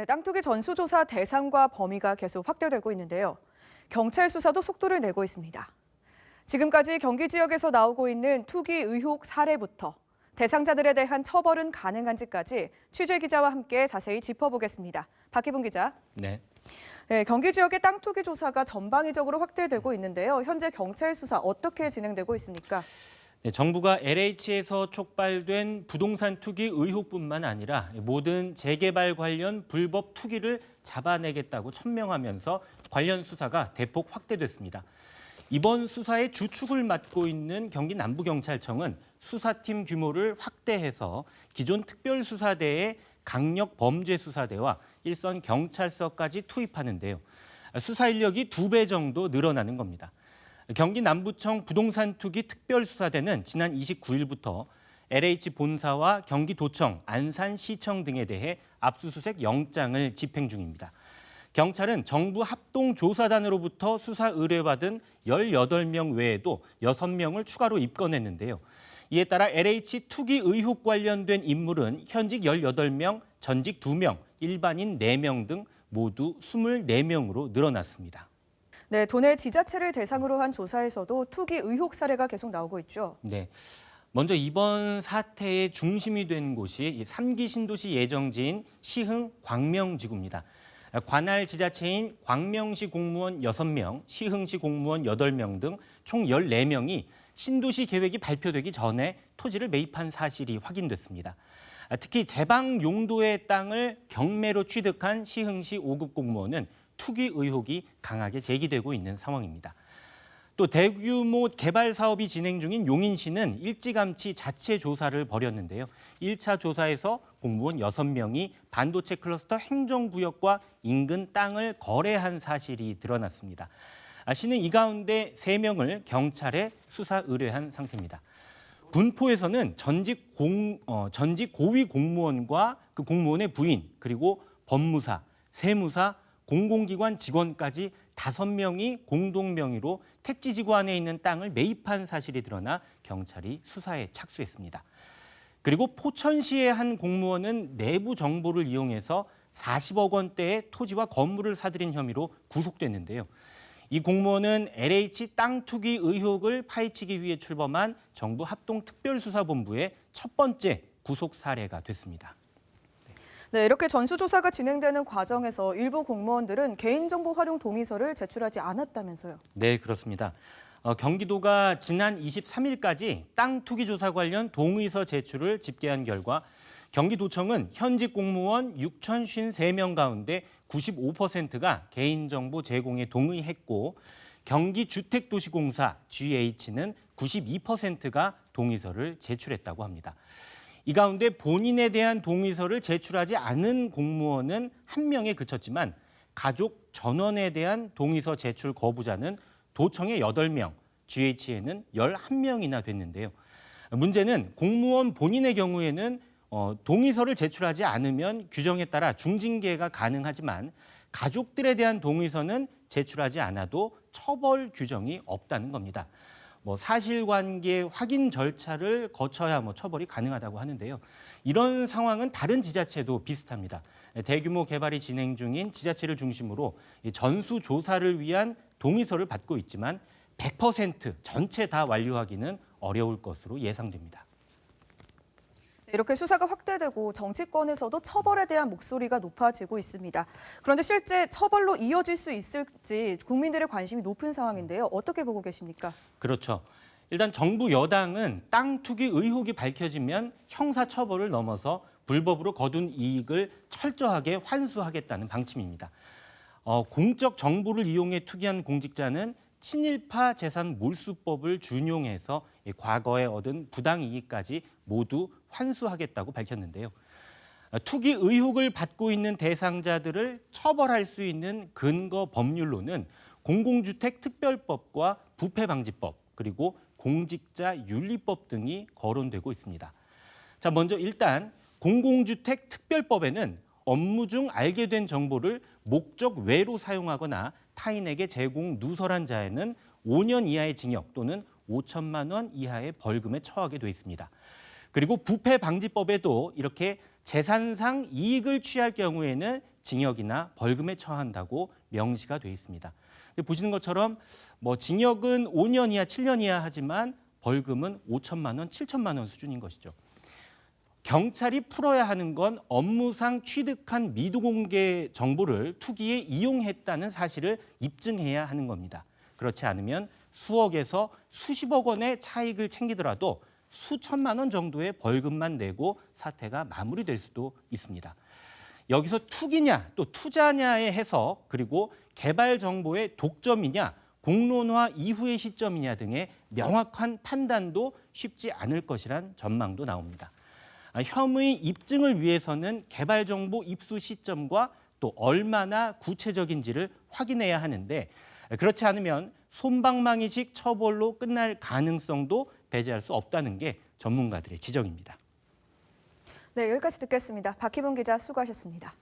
네, 땅투기 전수조사 대상과 범위가 계속 확대되고 있는데요. 경찰 수사도 속도를 내고 있습니다. 지금까지 경기 지역에서 나오고 있는 투기 의혹 사례부터 대상자들에 대한 처벌은 가능한지까지 취재 기자와 함께 자세히 짚어보겠습니다. 박희봉 기자. 네. 네, 경기 지역의 땅 투기 조사가 전방위적으로 확대되고 있는데요. 현재 경찰 수사 어떻게 진행되고 있습니까? 네, 정부가 LH에서 촉발된 부동산 투기 의혹뿐만 아니라 모든 재개발 관련 불법 투기를 잡아내겠다고 천명하면서 관련 수사가 대폭 확대됐습니다. 이번 수사의 주축을 맡고 있는 경기 남부경찰청은 수사팀 규모를 확대해서 기존 특별수사대의 강력범죄수사대와 일선 경찰서까지 투입하는데요. 수사 인력이 2배 정도 늘어나는 겁니다. 경기 남부청 부동산 투기 특별수사대는 지난 29일부터 LH 본사와 경기도청, 안산시청 등에 대해 압수수색 영장을 집행 중입니다. 경찰은 정부 합동조사단으로부터 수사 의뢰받은 18명 외에도 6명을 추가로 입건했는데요. 이에 따라 LH 투기 의혹 관련된 인물은 현직 18명, 전직 2명, 일반인 4명 등 모두 24명으로 늘어났습니다. 네, 도내 지자체를 대상으로 한 조사에서도 투기 의혹 사례가 계속 나오고 있죠. 네. 먼저 이번 사태의 중심이 된 곳이 3기 신도시 예정지인 시흥 광명지구입니다. 관할 지자체인 광명시 공무원 6명, 시흥시 공무원 8명 등 총 14명이 신도시 계획이 발표되기 전에 토지를 매입한 사실이 확인됐습니다. 특히 제방 용도의 땅을 경매로 취득한 시흥시 5급 공무원은 투기 의혹이 강하게 제기되고 있는 상황입니다. 또 대규모 개발 사업이 진행 중인 용인시는 일찌감치 자체 조사를 벌였는데요. 1차 조사에서 공무원 6명이 반도체 클러스터 행정구역과 인근 땅을 거래한 사실이 드러났습니다. 시는 이 가운데 3명을 경찰에 수사 의뢰한 상태입니다. 분포에서는 전직 고위 공무원과 그 공무원의 부인, 그리고 법무사, 세무사, 공공기관 직원까지 5명이 공동 명의로 택지지구 안에 있는 땅을 매입한 사실이 드러나 경찰이 수사에 착수했습니다. 그리고 포천시의 한 공무원은 내부 정보를 이용해서 40억 원대의 토지와 건물을 사들인 혐의로 구속됐는데요. 이 공무원은 LH 땅 투기 의혹을 파헤치기 위해 출범한 정부 합동특별수사본부의 첫 번째 구속 사례가 됐습니다. 네, 이렇게 전수조사가 진행되는 과정에서 일부 공무원들은 개인정보 활용 동의서를 제출하지 않았다면서요. 네, 그렇습니다. 경기도가 지난 23일까지 땅 투기 조사 관련 동의서 제출을 집계한 결과 경기도청은 현직 공무원 6,053명 가운데 95%가 개인정보 제공에 동의했고 경기주택도시공사 GH는 92%가 동의서를 제출했다고 합니다. 이 가운데 본인에 대한 동의서를 제출하지 않은 공무원은 1명에 그쳤지만 가족 전원에 대한 동의서 제출 거부자는 도청의 8명, GH에는 11명이나 됐는데요. 문제는 공무원 본인의 경우에는 동의서를 제출하지 않으면 규정에 따라 중징계가 가능하지만 가족들에 대한 동의서는 제출하지 않아도 처벌 규정이 없다는 겁니다. 사실관계 확인 절차를 거쳐야 처벌이 가능하다고 하는데요. 이런 상황은 다른 지자체도 비슷합니다. 대규모 개발이 진행 중인 지자체를 중심으로 전수 조사를 위한 동의서를 받고 있지만 100% 전체 다 완료하기는 어려울 것으로 예상됩니다. 이렇게 수사가 확대되고 정치권에서도 처벌에 대한 목소리가 높아지고 있습니다. 그런데 실제 처벌로 이어질 수 있을지 국민들의 관심이 높은 상황인데요. 어떻게 보고 계십니까? 그렇죠. 일단 정부 여당은 땅 투기 의혹이 밝혀지면 형사 처벌을 넘어서 불법으로 거둔 이익을 철저하게 환수하겠다는 방침입니다. 공적 정보를 이용해 투기한 공직자는 친일파 재산 몰수법을 준용해서 과거에 얻은 부당이익까지 모두 환수하겠다고 밝혔는데요. 투기 의혹을 받고 있는 대상자들을 처벌할 수 있는 근거 법률로는 공공주택특별법과 부패방지법 그리고 공직자윤리법 등이 거론되고 있습니다. 자, 먼저 일단 공공주택특별법에는 업무 중 알게 된 정보를 목적 외로 사용하거나 타인에게 제공 누설한 자에는 5년 이하의 징역 또는 5천만 원 이하의 벌금에 처하게 돼 있습니다. 그리고 부패방지법에도 이렇게 재산상 이익을 취할 경우에는 징역이나 벌금에 처한다고 명시가 돼 있습니다. 보시는 것처럼 징역은 5년 이하, 7년 이하 하지만 벌금은 5천만 원, 7천만 원 수준인 것이죠. 경찰이 풀어야 하는 건 업무상 취득한 미공개 정보를 투기에 이용했다는 사실을 입증해야 하는 겁니다. 그렇지 않으면 수억에서 수십억 원의 차익을 챙기더라도 수천만 원 정도의 벌금만 내고 사태가 마무리될 수도 있습니다. 여기서 투기냐 또 투자냐의 해석, 그리고 개발 정보의 독점이냐 공론화 이후의 시점이냐 등의 명확한 판단도 쉽지 않을 것이란 전망도 나옵니다. 혐의 입증을 위해서는 개발 정보 입수 시점과 또 얼마나 구체적인지를 확인해야 하는데, 그렇지 않으면 솜방망이식 처벌로 끝날 가능성도 배제할 수 없다는 게 전문가들의 지적입니다. 네, 여기까지 듣겠습니다. 박희봉 기자 수고하셨습니다.